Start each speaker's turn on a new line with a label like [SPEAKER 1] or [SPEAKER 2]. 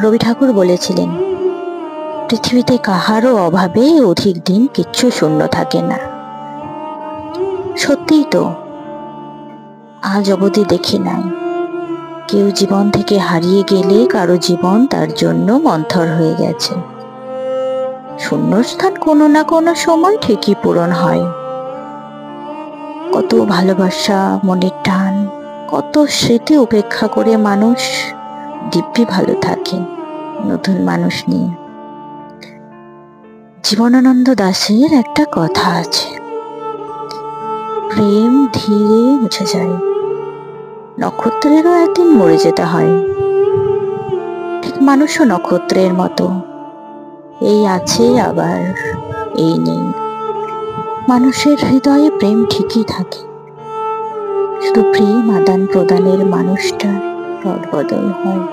[SPEAKER 1] রবি ঠাকুর বলেছিলেন, পৃথিবীতে কাহারও অভাবে অধিক দিন কিচ্ছু শূন্য থাকে না। সত্যিই তো, আজ অবধি দেখি নাই কেউ জীবন থেকে হারিয়ে গেলে কারো জীবন তার জন্য মন্থর হয়ে গেছে। শূন্যস্থান কোনো না কোনো সময় ঠিকই পূরণ হয়। কত ভালোবাসা, মনের টান, কত স্মৃতি উপেক্ষা করে মানুষ দিব্যি ভালো থাকে নতুন মানুষ নিয়ে। জীবনানন্দ দাশের একটা কথা আছে, প্রেম ধীরে মুছে যায়, নক্ষত্রেরও একদিন মরে যেতে হয়। ঠিক মানুষও নক্ষত্রের মতো, এই আছে আবার এই নেই। মানুষের হৃদয়ে প্রেম ঠিকই থাকে, শুধু প্রেম আদান প্রদানের মানুষটা রদবদল হয়।